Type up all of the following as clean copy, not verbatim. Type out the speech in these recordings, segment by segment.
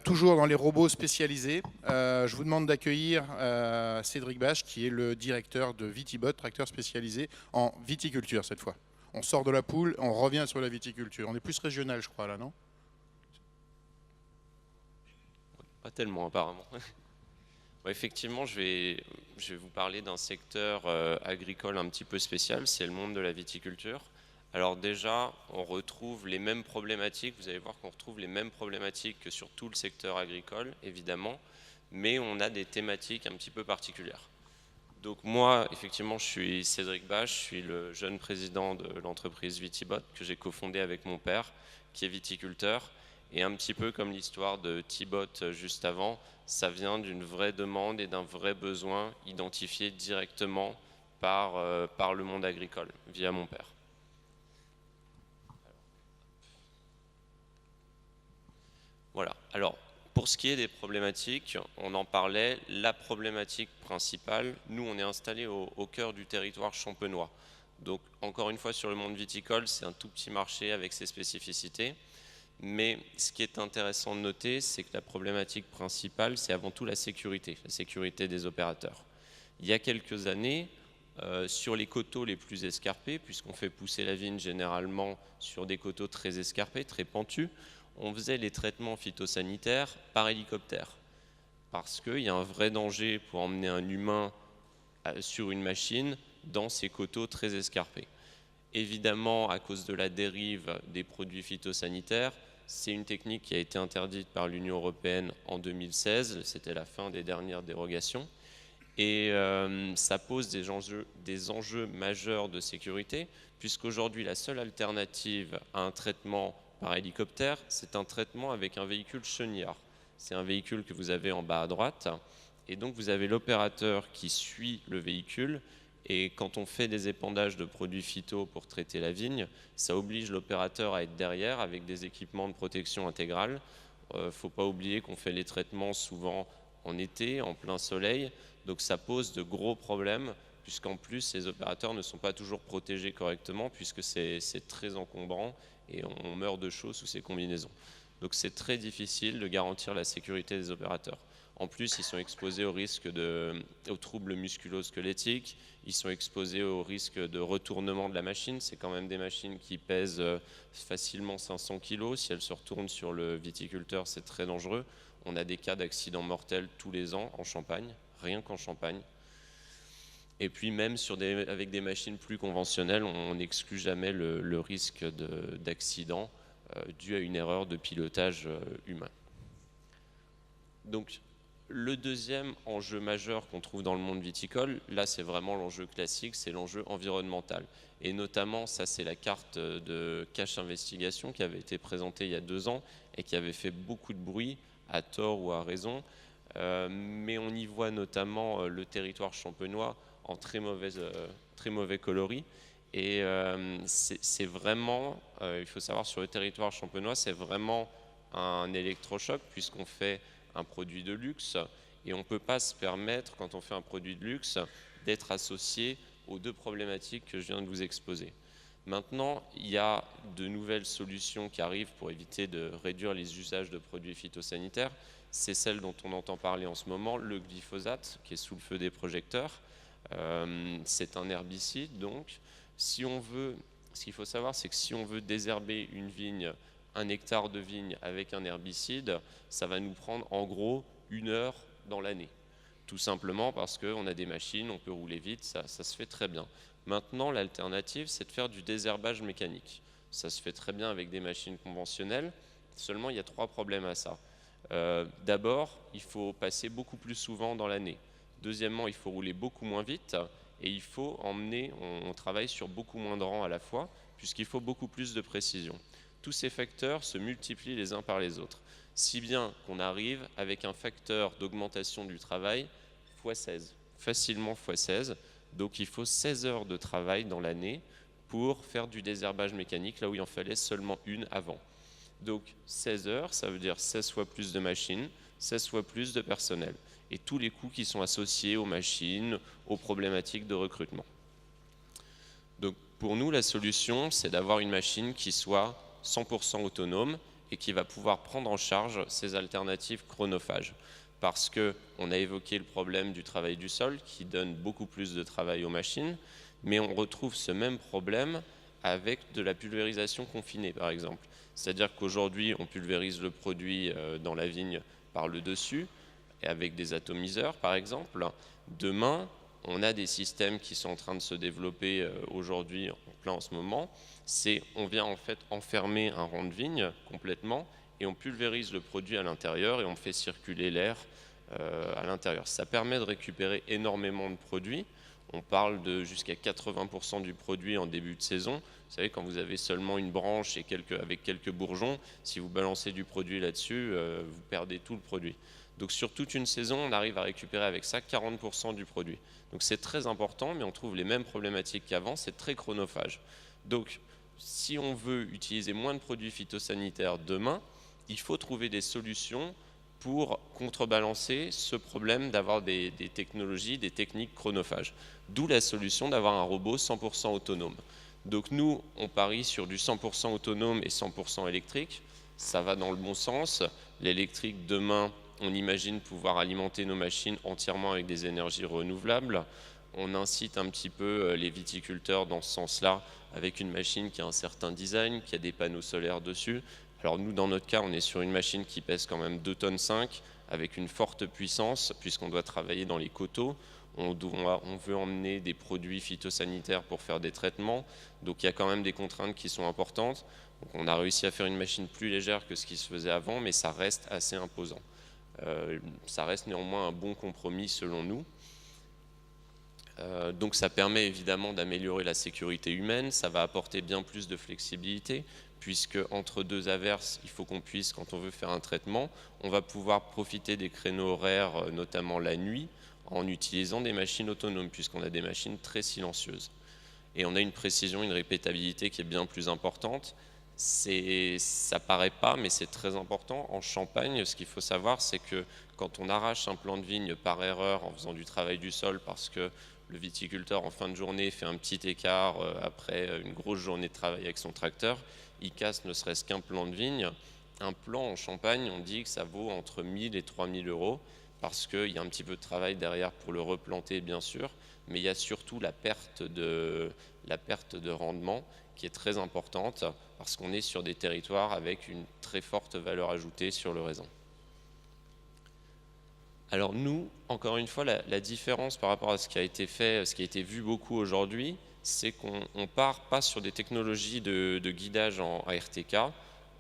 Toujours dans les robots spécialisés, je vous demande d'accueillir Cédric Bache, qui est le directeur de Vitibot, tracteur spécialisé en viticulture cette fois. On sort de la poule, on revient sur la viticulture. On est plus régional, je crois, là, non? Pas tellement apparemment. Ouais, effectivement, je vais vous parler d'un secteur agricole un petit peu spécial, c'est le monde de la viticulture. Alors déjà, on retrouve les mêmes problématiques, vous allez voir qu'on retrouve les mêmes problématiques que sur tout le secteur agricole, évidemment, mais on a des thématiques un petit peu particulières. Donc moi, effectivement, je suis Cédric Bache, je suis le jeune président de l'entreprise Vitibot que j'ai cofondé avec mon père, qui est viticulteur. Et un petit peu comme l'histoire de Tibot juste avant, ça vient d'une vraie demande et d'un vrai besoin identifié directement par le monde agricole, via mon père. Voilà. Alors, pour ce qui est des problématiques, on en parlait, la problématique principale, nous on est installé au cœur du territoire champenois. Donc encore une fois sur le monde viticole, c'est un tout petit marché avec ses spécificités. Mais ce qui est intéressant de noter, c'est que la problématique principale, c'est avant tout la sécurité des opérateurs. Il y a quelques années, sur les coteaux les plus escarpés, puisqu'on fait pousser la vigne généralement sur des coteaux très escarpés, très pentus, on faisait les traitements phytosanitaires par hélicoptère. Parce qu'il y a un vrai danger pour emmener un humain sur une machine dans ces coteaux très escarpés. Évidemment, à cause de la dérive des produits phytosanitaires, c'est une technique qui a été interdite par l'Union européenne en 2016, c'était la fin des dernières dérogations, et ça pose des enjeux majeurs de sécurité, puisqu'aujourd'hui la seule alternative à un traitement par hélicoptère, c'est un traitement avec un véhicule chenillard. C'est un véhicule que vous avez en bas à droite, et donc vous avez l'opérateur qui suit le véhicule. Et quand on fait des épandages de produits phyto pour traiter la vigne, ça oblige l'opérateur à être derrière avec des équipements de protection intégrale. Il ne faut pas oublier qu'on fait les traitements souvent en été, en plein soleil, donc ça pose de gros problèmes, puisqu'en plus ces opérateurs ne sont pas toujours protégés correctement, puisque c'est très encombrant et on meurt de chaud sous ces combinaisons. Donc c'est très difficile de garantir la sécurité des opérateurs. En plus, ils sont exposés aux troubles musculo-squelettiques, ils sont exposés au risque de retournement de la machine. C'est quand même des machines qui pèsent facilement 500 kg. Si elles se retournent sur le viticulteur, c'est très dangereux. On a des cas d'accidents mortels tous les ans en Champagne, rien qu'en Champagne. Et puis même avec des machines plus conventionnelles, on n'exclut jamais le risque d'accident dû à une erreur de pilotage humain. Donc, le deuxième enjeu majeur qu'on trouve dans le monde viticole, là c'est vraiment l'enjeu classique, c'est l'enjeu environnemental. Et notamment, ça c'est la carte de Cache Investigation qui avait été présentée il y a 2 ans et qui avait fait beaucoup de bruit, à tort ou à raison. Mais on y voit notamment le territoire champenois en très mauvais coloris. Et c'est vraiment, il faut savoir sur le territoire champenois, c'est vraiment un électrochoc puisqu'on fait un produit de luxe et on ne peut pas se permettre, quand on fait un produit de luxe, d'être associé aux 2 problématiques que je viens de vous exposer. Maintenant, il y a de nouvelles solutions qui arrivent pour éviter de réduire les usages de produits phytosanitaires. C'est celle dont on entend parler en ce moment, le glyphosate, qui est sous le feu des projecteurs. C'est un herbicide, donc. Ce qu'il faut savoir, c'est que si on veut désherber une vigne, 1 hectare de vigne avec un herbicide, ça va nous prendre en gros 1 heure dans l'année. Tout simplement parce qu'on a des machines, on peut rouler vite, ça se fait très bien. Maintenant, l'alternative, c'est de faire du désherbage mécanique. Ça se fait très bien avec des machines conventionnelles, seulement il y a 3 problèmes à ça. D'abord, il faut passer beaucoup plus souvent dans l'année. Deuxièmement, il faut rouler beaucoup moins vite et il faut on travaille sur beaucoup moins de rangs à la fois, puisqu'il faut beaucoup plus de précision. Tous ces facteurs se multiplient les uns par les autres, si bien qu'on arrive avec un facteur d'augmentation du travail x16, facilement x16. Donc il faut 16 heures de travail dans l'année pour faire du désherbage mécanique, là où il en fallait seulement 1 avant. Donc 16 heures, ça veut dire 16 fois plus de machines, 16 fois plus de personnel, et tous les coûts qui sont associés aux machines, aux problématiques de recrutement. Donc pour nous, la solution, c'est d'avoir une machine qui soit 100% autonome et qui va pouvoir prendre en charge ces alternatives chronophages. Parce qu'on a évoqué le problème du travail du sol qui donne beaucoup plus de travail aux machines, mais on retrouve ce même problème avec de la pulvérisation confinée par exemple. C'est-à-dire qu'aujourd'hui on pulvérise le produit dans la vigne par le dessus, et avec des atomiseurs par exemple. Demain, on a des systèmes qui sont en train de se développer aujourd'hui en plein en ce moment. On vient en fait enfermer un rang de vigne complètement et on pulvérise le produit à l'intérieur et on fait circuler l'air à l'intérieur. Ça permet de récupérer énormément de produits. On parle de jusqu'à 80% du produit en début de saison. Vous savez, quand vous avez seulement une branche et avec quelques bourgeons, si vous balancez du produit là-dessus, vous perdez tout le produit. Donc sur toute une saison, on arrive à récupérer avec ça 40% du produit. Donc c'est très important, mais on trouve les mêmes problématiques qu'avant, c'est très chronophage. Donc si on veut utiliser moins de produits phytosanitaires demain, il faut trouver des solutions pour contrebalancer ce problème d'avoir des technologies, des techniques chronophages. D'où la solution d'avoir un robot 100% autonome. Donc nous, on parie sur du 100% autonome et 100% électrique. Ça va dans le bon sens. L'électrique, demain, on imagine pouvoir alimenter nos machines entièrement avec des énergies renouvelables. On incite un petit peu les viticulteurs dans ce sens-là, avec une machine qui a un certain design, qui a des panneaux solaires dessus. Alors nous, dans notre cas, on est sur une machine qui pèse quand même 2,5 tonnes, avec une forte puissance, puisqu'on doit travailler dans les coteaux. On veut emmener des produits phytosanitaires pour faire des traitements. Donc il y a quand même des contraintes qui sont importantes. Donc on a réussi à faire une machine plus légère que ce qui se faisait avant, mais ça reste assez imposant. Ça reste néanmoins un bon compromis selon nous. Donc ça permet évidemment d'améliorer la sécurité humaine, ça va apporter bien plus de flexibilité, puisque entre deux averses, il faut qu'on puisse, quand on veut faire un traitement, on va pouvoir profiter des créneaux horaires, notamment la nuit, en utilisant des machines autonomes, puisqu'on a des machines très silencieuses. Et on a une précision, une répétabilité qui est bien plus importante. Ça paraît pas, mais c'est très important. En Champagne, ce qu'il faut savoir, c'est que quand on arrache un plant de vigne par erreur en faisant du travail du sol, parce que le viticulteur en fin de journée fait un petit écart après une grosse journée de travail avec son tracteur, il casse ne serait-ce qu'un plant de vigne. Un plant en Champagne, on dit que ça vaut entre 1000 et 3000 euros, parce qu'il y a un petit peu de travail derrière pour le replanter, bien sûr, mais il y a surtout la perte de rendement qui est très importante, parce qu'on est sur des territoires avec une très forte valeur ajoutée sur le raisin. Alors nous, encore une fois, la différence par rapport à ce qui a été fait, ce qui a été vu beaucoup aujourd'hui, c'est qu'on ne part pas sur des technologies de guidage en ARTK.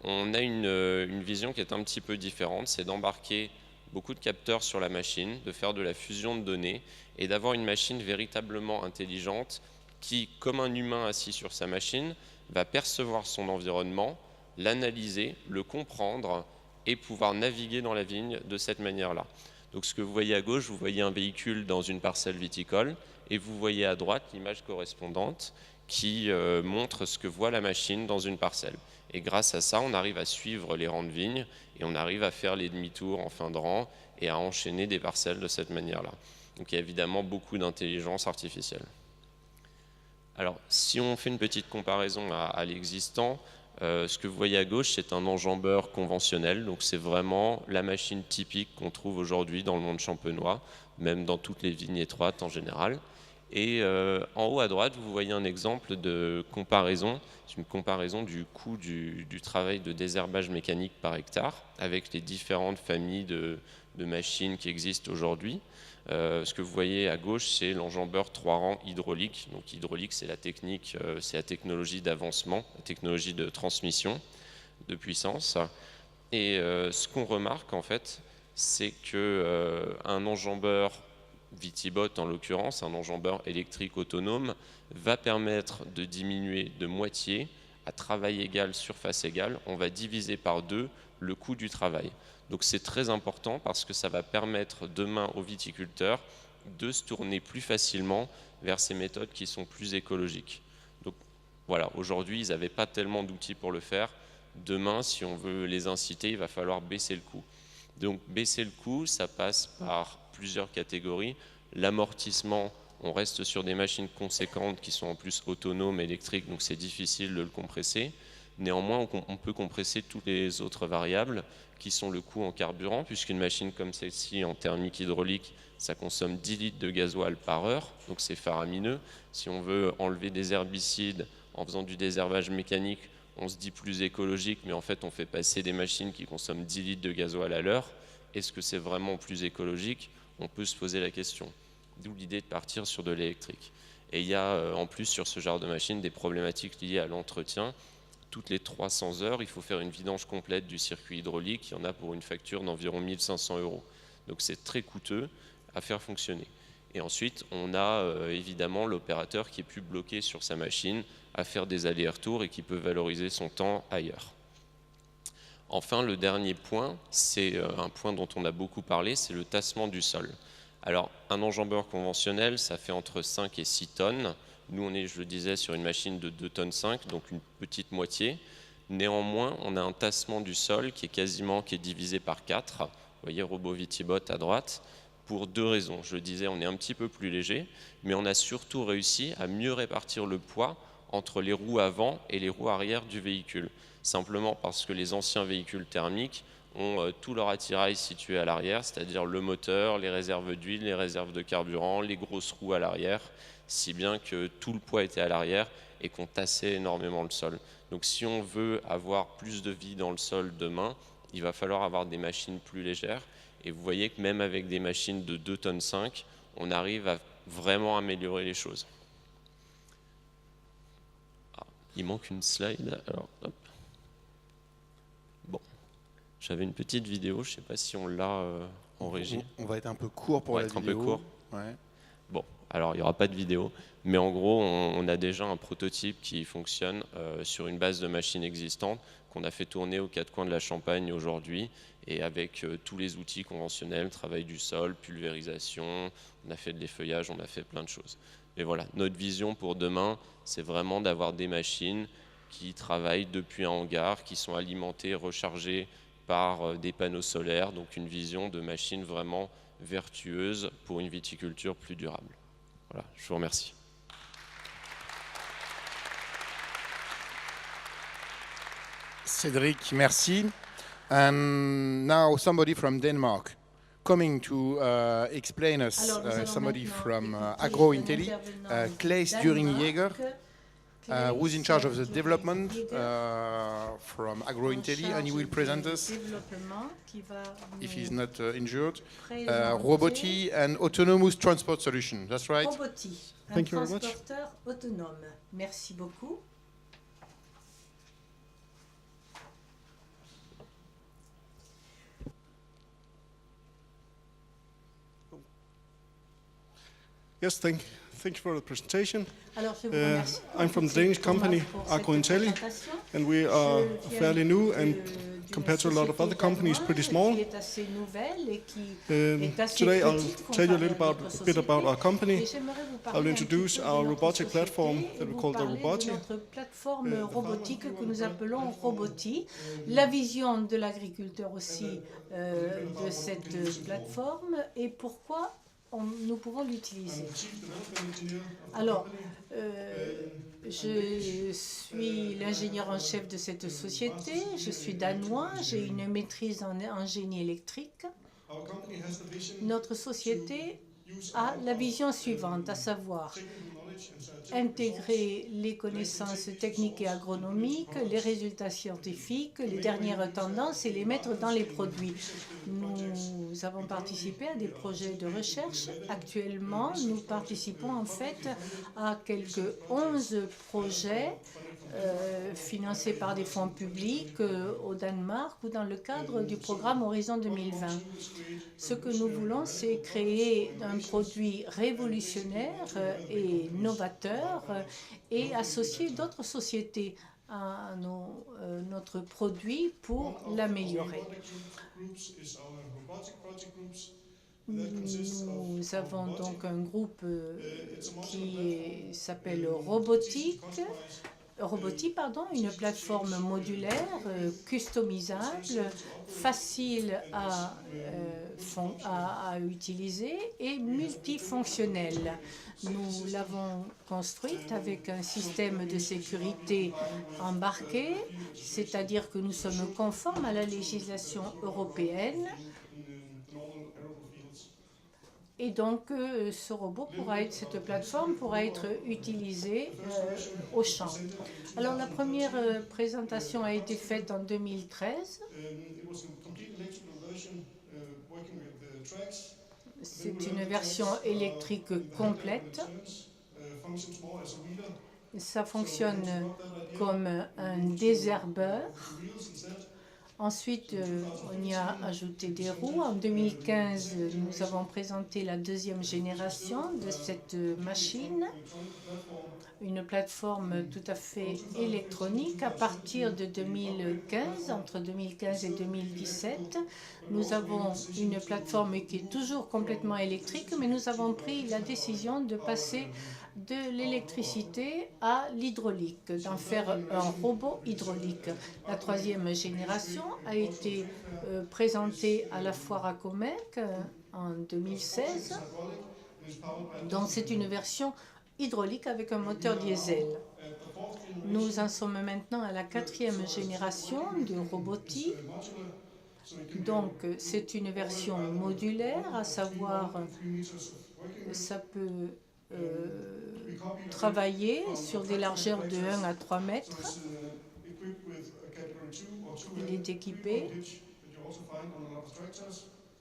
On a une vision qui est un petit peu différente, c'est d'embarquer beaucoup de capteurs sur la machine, de faire de la fusion de données et d'avoir une machine véritablement intelligente qui, comme un humain assis sur sa machine, va percevoir son environnement, l'analyser, le comprendre et pouvoir naviguer dans la vigne de cette manière-là. Donc ce que vous voyez à gauche, vous voyez un véhicule dans une parcelle viticole et vous voyez à droite l'image correspondante qui montre ce que voit la machine dans une parcelle. Et grâce à ça, on arrive à suivre les rangs de vignes et on arrive à faire les demi-tours en fin de rang et à enchaîner des parcelles de cette manière-là. Donc il y a évidemment beaucoup d'intelligence artificielle. Alors si on fait une petite comparaison à l'existant, ce que vous voyez à gauche, c'est un enjambeur conventionnel, donc c'est vraiment la machine typique qu'on trouve aujourd'hui dans le monde champenois, même dans toutes les vignes étroites en général. Et en haut à droite, vous voyez un exemple de comparaison, c'est une comparaison du coût du travail de désherbage mécanique par hectare avec les différentes familles de machines qui existent aujourd'hui. Ce que vous voyez à gauche, c'est l'enjambeur 3 rangs hydraulique. Donc hydraulique, c'est la technique, c'est la technologie d'avancement, la technologie de transmission de puissance. Et ce qu'on remarque en fait, c'est que un enjambeur Vitibot en l'occurrence, un enjambeur électrique autonome, va permettre de diminuer de moitié, à travail égal, surface égale, on va diviser par 2 le coût du travail. Donc c'est très important parce que ça va permettre demain aux viticulteurs de se tourner plus facilement vers ces méthodes qui sont plus écologiques. Donc voilà, aujourd'hui ils n'avaient pas tellement d'outils pour le faire. Demain, si on veut les inciter, il va falloir baisser le coût. Donc baisser le coût, ça passe par plusieurs catégories. L'amortissement, on reste sur des machines conséquentes qui sont en plus autonomes, électriques, donc c'est difficile de le compresser. Néanmoins, on peut compresser toutes les autres variables qui sont le coût en carburant, puisqu'une machine comme celle-ci en thermique hydraulique, ça consomme 10 litres de gasoil par heure, donc c'est faramineux. Si on veut enlever des herbicides en faisant du désherbage mécanique, on se dit plus écologique, mais en fait on fait passer des machines qui consomment 10 litres de gasoil à l'heure. Est-ce que c'est vraiment plus écologique? On peut se poser la question. D'où l'idée de partir sur de l'électrique. Et il y a en plus sur ce genre de machine des problématiques liées à l'entretien. Toutes les 300 heures, il faut faire une vidange complète du circuit hydraulique. Il y en a pour une facture d'environ 1 500 €. Donc c'est très coûteux à faire fonctionner. Et ensuite, on a évidemment l'opérateur qui est plus bloqué sur sa machine à faire des allers-retours et qui peut valoriser son temps ailleurs. Enfin, le dernier point, c'est un point dont on a beaucoup parlé, c'est le tassement du sol. Alors, un enjambeur conventionnel, ça fait entre 5 et 6 tonnes. Nous, on est, je le disais, sur une machine de 2,5 tonnes, donc une petite moitié. Néanmoins, on a un tassement du sol qui est divisé par 4. Vous voyez, robot Vitibot à droite, pour 2 raisons. Je le disais, on est un petit peu plus léger, mais on a surtout réussi à mieux répartir le poids entre les roues avant et les roues arrière du véhicule. Simplement parce que les anciens véhicules thermiques ont tout leur attirail situé à l'arrière, c'est-à-dire le moteur, les réserves d'huile, les réserves de carburant, les grosses roues à l'arrière, si bien que tout le poids était à l'arrière et qu'on tassait énormément le sol. Donc si on veut avoir plus de vie dans le sol demain, il va falloir avoir des machines plus légères. Et vous voyez que même avec des machines de 2,5 tonnes, on arrive à vraiment améliorer les choses. Ah, il manque une slide. Alors, hop. Bon, j'avais une petite vidéo, je ne sais pas si on l'a en régie. On va être un peu court pour la vidéo. Un peu court. Ouais. Bon, alors il n'y aura pas de vidéo, mais en gros, on a déjà un prototype qui fonctionne sur une base de machines existantes qu'on a fait tourner aux 4 coins de la Champagne aujourd'hui, et avec tous les outils conventionnels, travail du sol, pulvérisation, on a fait de l'effeuillage, on a fait plein de choses. Mais voilà, notre vision pour demain, c'est vraiment d'avoir des machines qui travaillent depuis un hangar, qui sont alimentées, rechargées par des panneaux solaires, donc une vision de machines vraiment vertueuse pour une viticulture plus durable. Voilà, je vous remercie. Cédric, merci. And now somebody from Denmark coming to explain us, somebody from AgroIntelli, Claes During-Jäger, who's in charge of the development from AgroIntelli, and he will present us, if he's not injured, Roboty and autonomous transport solution. That's right? Roboty, Thank you very much. Transporteur autonome. Merci beaucoup. Yes, thank you for the presentation. Alors, je vous remercie I'm from the Danish company AgroIntelli, and we are fairly new and compared to a lot of other companies, pretty small. Today I'll tell you a little bit about our company. I'll introduce our robotic platform that we call the Roboty. Notre plateforme robotique que nous appelons Roboty. La vision de l'agriculteur aussi de cette plateforme et pourquoi nous pouvons l'utiliser. Alors, je suis l'ingénieur en chef de cette société, je suis danois, j'ai une maîtrise en génie électrique. Notre société a la vision suivante, à savoir intégrer les connaissances techniques et agronomiques, les résultats scientifiques, les dernières tendances et les mettre dans les produits. Nous avons participé à des projets de recherche. Actuellement, nous participons en fait à quelques 11 projets financés par des fonds publics au Danemark ou dans le cadre du programme Horizon 2020. Ce que nous voulons, c'est créer un produit révolutionnaire et novateur et associer d'autres sociétés à notre produit pour l'améliorer. Nous avons donc un groupe qui s'appelle Robotique, une plateforme modulaire, customisable, facile à utiliser et multifonctionnelle. Nous l'avons construite avec un système de sécurité embarqué, c'est-à-dire que nous sommes conformes à la législation européenne. Et donc, cette plateforme pourra être utilisée au champ. Alors, la première présentation a été faite en 2013. C'est une version électrique complète. Ça fonctionne comme un désherbeur. Ensuite, on y a ajouté des roues. En 2015, nous avons présenté la deuxième génération de cette machine, une plateforme tout à fait électronique. À partir de 2015, entre 2015 et 2017, nous avons une plateforme qui est toujours complètement électrique, mais nous avons pris la décision de passer de l'électricité à l'hydraulique, d'en faire un robot hydraulique. La troisième génération a été présentée à la foire à Comec en 2016. Donc c'est une version hydraulique avec un moteur diesel. Nous en sommes maintenant à la quatrième génération de robotis. Donc c'est une version modulaire, à savoir ça peut travailler sur des largeurs de 1 à 3 mètres. Il est équipé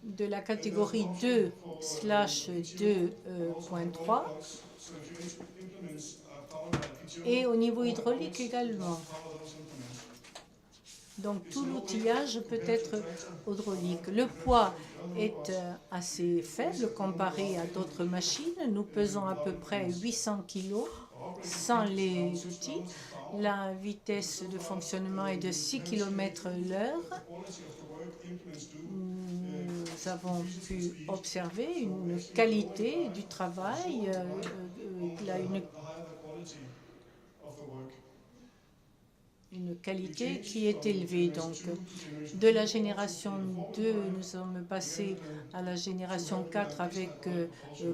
de la catégorie 2/2.3 et au niveau hydraulique également. Donc tout l'outillage peut être hydraulique. Le poids est assez faible comparé à d'autres machines. Nous pesons à peu près 800 kg sans les outils. La vitesse de fonctionnement est de 6 km/h. Nous avons pu observer une qualité du travail, une qualité qui est élevée. Donc, de la génération 2, nous sommes passés à la génération 4 avec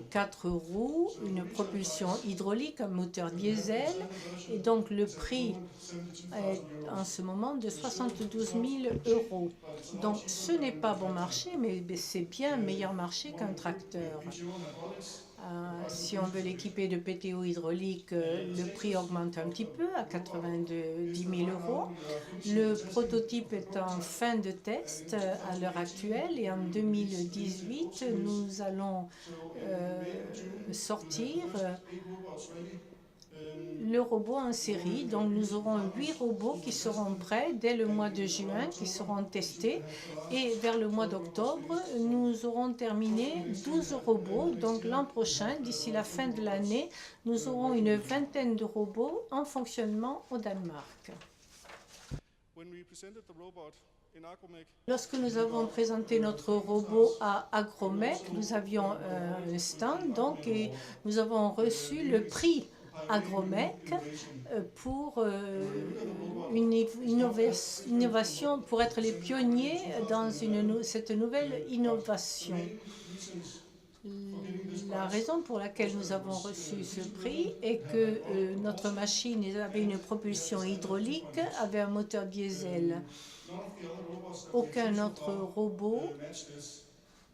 4 roues, une propulsion hydraulique, un moteur diesel. Et donc, le prix est en ce moment de 72 000 €. Donc, ce n'est pas bon marché, mais c'est bien meilleur marché qu'un tracteur. Si on veut l'équiper de PTO hydraulique, le prix augmente un petit peu à 90 000 €. Le prototype est en fin de test à l'heure actuelle et en 2018, nous allons sortir le robot en série. Donc nous aurons 8 robots qui seront prêts dès le mois de juin, qui seront testés. Et vers le mois d'octobre, nous aurons terminé 12 robots. Donc l'an prochain, d'ici la fin de l'année, nous aurons une vingtaine de robots en fonctionnement au Danemark. Lorsque nous avons présenté notre robot à Agromec, nous avions un stand donc, et nous avons reçu le prix Agromec pour une innovation, pour être les pionniers dans cette nouvelle innovation. La raison pour laquelle nous avons reçu ce prix est que notre machine avait une propulsion hydraulique, avait un moteur diesel. Aucun autre robot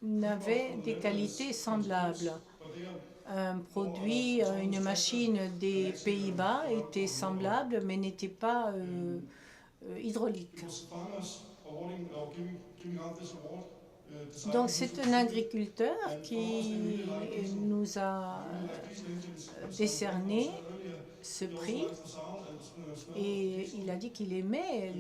n'avait des qualités semblables. Un produit, une machine des Pays-Bas était semblable, mais n'était pas hydraulique. Donc c'est un agriculteur qui nous a décerné ce prix et il a dit qu'il aimait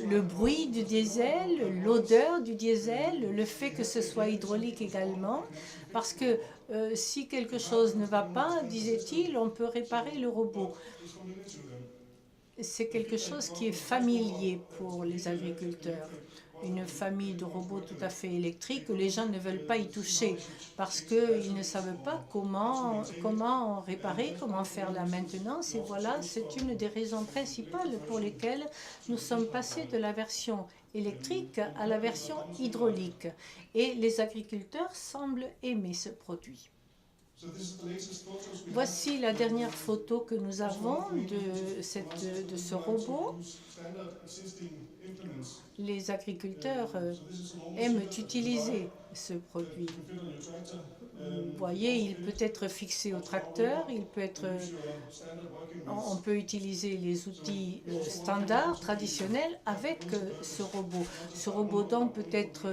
le bruit du diesel, l'odeur du diesel, le fait que ce soit hydraulique également, parce que si quelque chose ne va pas, disait-il, on peut réparer le robot. C'est quelque chose qui est familier pour les agriculteurs. une famille de robots tout à fait électriques, les gens ne veulent pas y toucher parce qu'ils ne savent pas comment réparer, comment faire la maintenance. Et voilà, c'est une des raisons principales pour lesquelles nous sommes passés de la version électrique à la version hydraulique. Et les agriculteurs semblent aimer ce produit. Voici la dernière photo que nous avons de ce robot. Les agriculteurs aiment utiliser ce produit. Vous voyez, il peut être fixé au tracteur, on peut utiliser les outils standards, traditionnels, avec ce robot. Ce robot donc peut être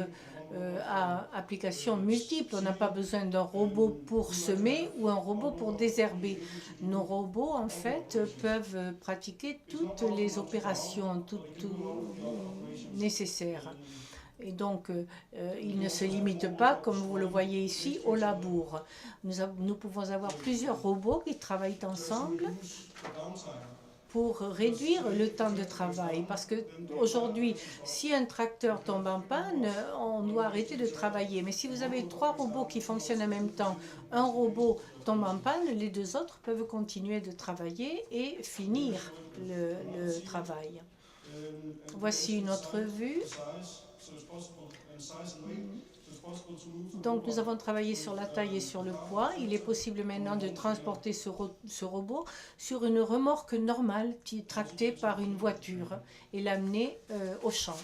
à applications multiples. On n'a pas besoin d'un robot pour semer ou un robot pour désherber. Nos robots, en fait, peuvent pratiquer toutes les opérations nécessaires. Et donc, ils ne se limitent pas, comme vous le voyez ici, au labour. Nous pouvons avoir plusieurs robots qui travaillent ensemble pour réduire le temps de travail. Parce qu'aujourd'hui, si un tracteur tombe en panne, on doit arrêter de travailler. Mais si vous avez 3 robots qui fonctionnent en même temps, un robot tombe en panne, les 2 autres peuvent continuer de travailler et finir le travail. Voici une autre vue. Donc nous avons travaillé sur la taille et sur le poids. Il est possible maintenant de transporter ce robot sur une remorque normale tractée par une voiture et l'amener au champ.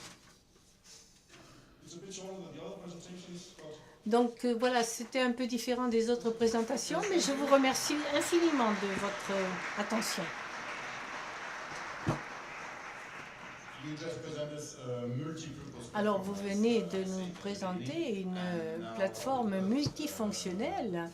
Donc voilà, c'était un peu différent des autres présentations, mais je vous remercie infiniment de votre attention. Alors, vous venez de nous présenter une plateforme multifonctionnelle